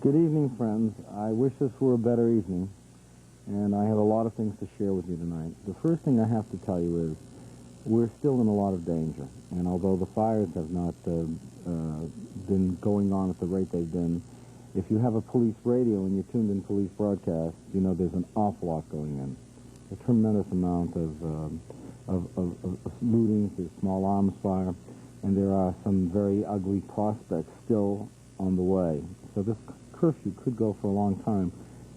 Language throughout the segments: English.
Good evening, friends. I wish this were a better evening, and I have a lot of things to share with you tonight. The first thing I have to tell you is we're still in a lot of danger, and although the fires have not been going on at the rate they've been, if you have a police radio and you're tuned in police broadcast, you know there's an awful lot going in. A tremendous amount of looting, there's small arms fire, and there are some very ugly prospects still on the way. So this curfew could go for a long time.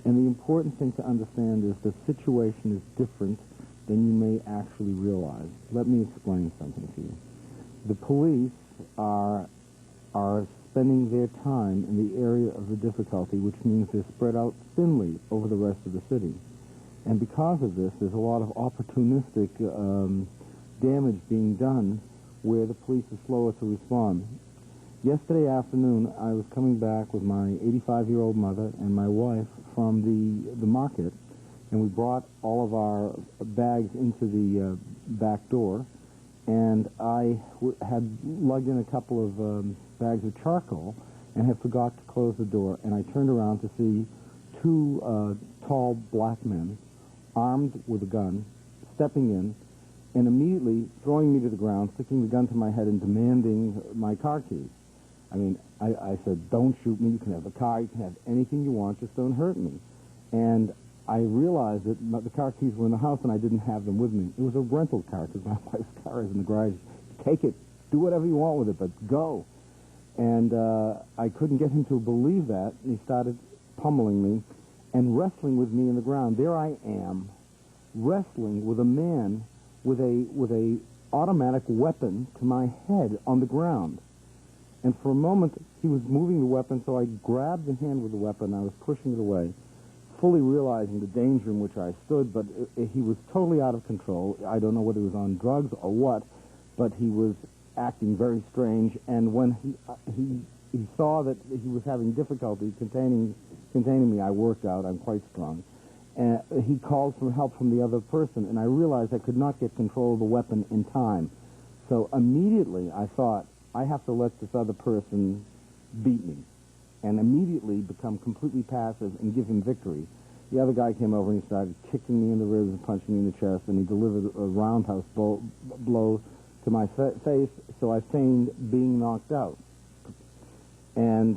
And the important thing to understand is the situation is different than you may actually realize. Let me explain something to you. The police are spending their time in the area of the difficulty, which means they're spread out thinly over the rest of the city. And because of this, there's a lot of opportunistic damage being done where the police are slower to respond. Yesterday afternoon, I was coming back with my 85-year-old mother and my wife from the market, and we brought all of our bags into the back door, and I had lugged in a couple of bags of charcoal and had forgot to close the door, and I turned around to see two tall black men, armed with a gun, stepping in, and immediately throwing me to the ground, sticking the gun to my head and demanding my car keys. I mean, I said, don't shoot me, you can have the car, you can have anything you want, just don't hurt me. And I realized that the car keys were in the house and I didn't have them with me. It was a rental car because my wife's car is in the garage. Take it, do whatever you want with it, but go. And I couldn't get him to believe that, and he started pummeling me and wrestling with me in the ground. There I am, wrestling with a man with a automatic weapon to my head on the ground. And for a moment, he was moving the weapon, so I grabbed the hand with the weapon. I was pushing it away, fully realizing the danger in which I stood, but he was totally out of control. I don't know whether he was on drugs or what, but he was acting very strange. And when he saw that he was having difficulty containing me, I worked out. I'm quite strong. And he called for help from the other person, and I realized I could not get control of the weapon in time. So immediately I thought, I have to let this other person beat me, and immediately become completely passive and give him victory. The other guy came over and he started kicking me in the ribs and punching me in the chest, and he delivered a roundhouse blow to my face, so I feigned being knocked out. And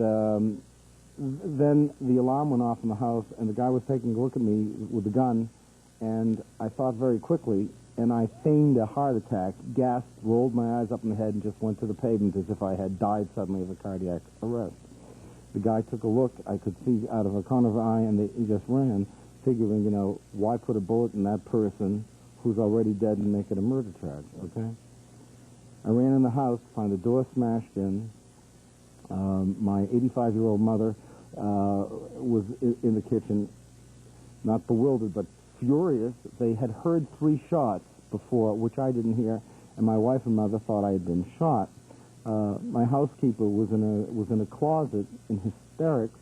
then the alarm went off in the house, and the guy was taking a look at me with the gun, and I thought very quickly, and I feigned a heart attack, gasped, rolled my eyes up in the head, and just went to the pavement as if I had died suddenly of a cardiac arrest. The guy took a look. I could see out of a corner of an eye, and he just ran, figuring, you know, why put a bullet in that person who's already dead and make it a murder charge, okay? I ran in the house, found the door smashed in. My 85-year-old mother was in the kitchen, not bewildered, but furious. They had heard 3 shots before, which I didn't hear, and my wife and mother thought I had been shot. My housekeeper was in a closet in hysterics.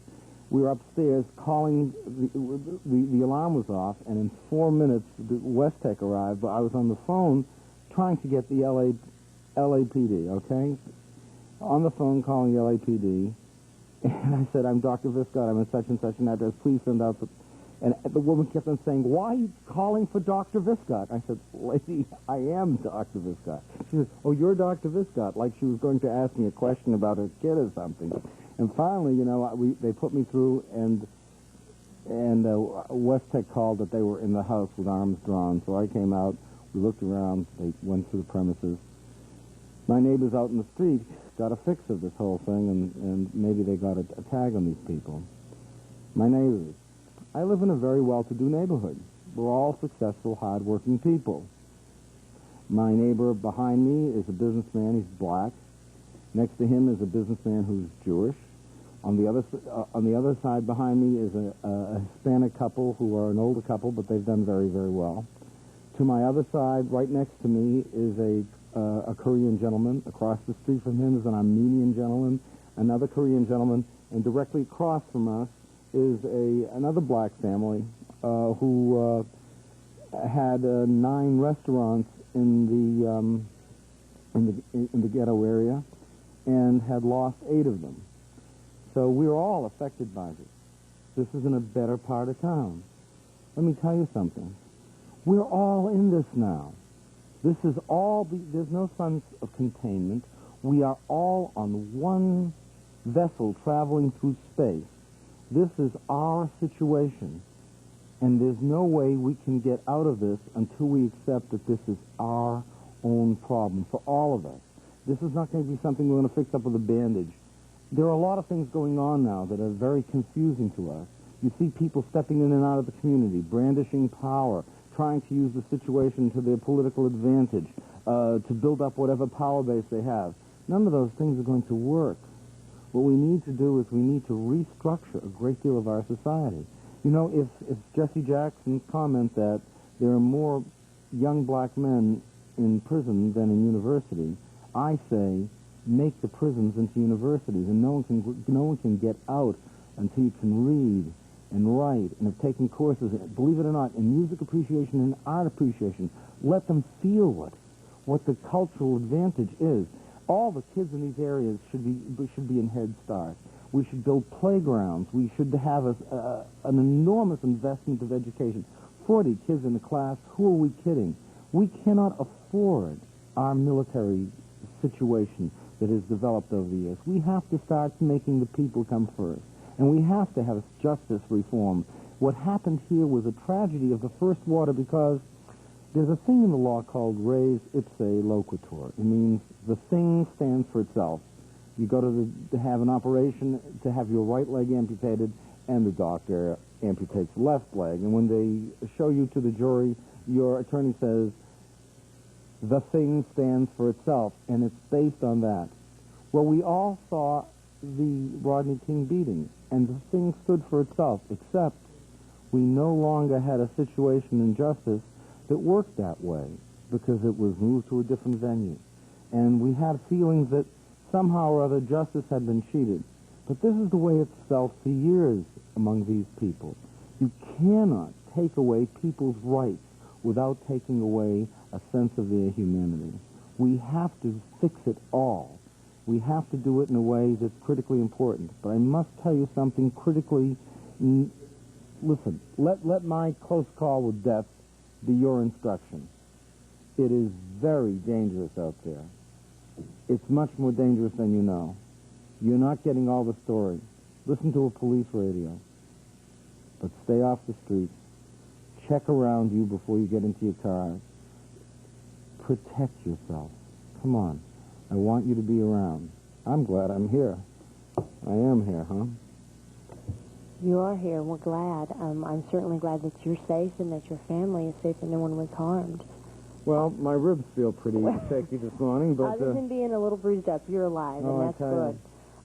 We were upstairs calling. The alarm was off, and in 4 minutes the West-Tech arrived. But I was on the phone trying to get the LAPD. Okay, on the phone calling the LAPD, and I said, "I'm Dr. Viscott. I'm at such and such an address. Please send out the." And the woman kept on saying, "Why are you calling for Dr. Viscott?" I said, "Lady, I am Dr. Viscott." She said, "Oh, you're Dr. Viscott," like she was going to ask me a question about her kid or something. And finally, you know, they put me through, and West-Tech called that they were in the house with arms drawn. So I came out, we looked around, they went through the premises. My neighbors out in the street got a fix of this whole thing, and maybe they got a tag on these people. My neighbors. I live in a very well-to-do neighborhood. We're all successful, hard-working people. My neighbor behind me is a businessman. He's black. Next to him is a businessman who's Jewish. On the other side behind me is a Hispanic couple who are an older couple, but they've done very, very well. To my other side, right next to me, is a Korean gentleman. Across the street from him is an Armenian gentleman, another Korean gentleman, and directly across from us is another black family who had 9 restaurants in the ghetto area and had lost 8 of them. So we're all affected by this. This is in a better part of town. Let me tell you something. We're all in this now. This is all, there's no sense of containment. We are all on one vessel traveling through space. This is our situation. And there's no way we can get out of this until we accept that this is our own problem for all of us. This is not going to be something we're going to fix up with a bandage. There are a lot of things going on now that are very confusing to us. You see people stepping in and out of the community, brandishing power, trying to use the situation to their political advantage, to build up whatever power base they have. None of those things are going to work. What we need to do is we need to restructure a great deal of our society. You know, if Jesse Jackson's comment that there are more young black men in prison than in university, I say make the prisons into universities, and no one can get out until you can read and write and have taken courses, believe it or not, in music appreciation and art appreciation. Let them feel what the cultural advantage is. All the kids in these areas should be in Head Start. We should build playgrounds. We should have an enormous investment of education. 40 kids in a class, who are we kidding? We cannot afford our military situation that has developed over the years. We have to start making the people come first. And we have to have justice reform. What happened here was a tragedy of the first water because there's a thing in the law called res ipsa loquitur. It means the thing stands for itself. You go to have an operation to have your right leg amputated, and the doctor amputates the left leg. And when they show you to the jury, your attorney says, the thing stands for itself, and it's based on that. Well, we all saw the Rodney King beating, and the thing stood for itself, except we no longer had a situation in justice that worked that way because it was moved to a different venue. And we had feelings that somehow or other justice had been cheated. But this is the way it's felt for years among these people. You cannot take away people's rights without taking away a sense of their humanity. We have to fix it all. We have to do it in a way that's critically important. But I must tell you something critically. Listen, let my close call with death be your instruction. It is very dangerous out there. It's much more dangerous than you know. You're not getting all the story. Listen to a police radio. But stay off the streets. Check around you before you get into your car. Protect yourself. Come on. I want you to be around. I'm glad I'm here. I am here, huh? You are here. We're glad. I'm certainly glad that you're safe and that your family is safe and no one was harmed. Well, my ribs feel pretty shaky this morning, but... Other than being a little bruised up, you're alive, and that's good.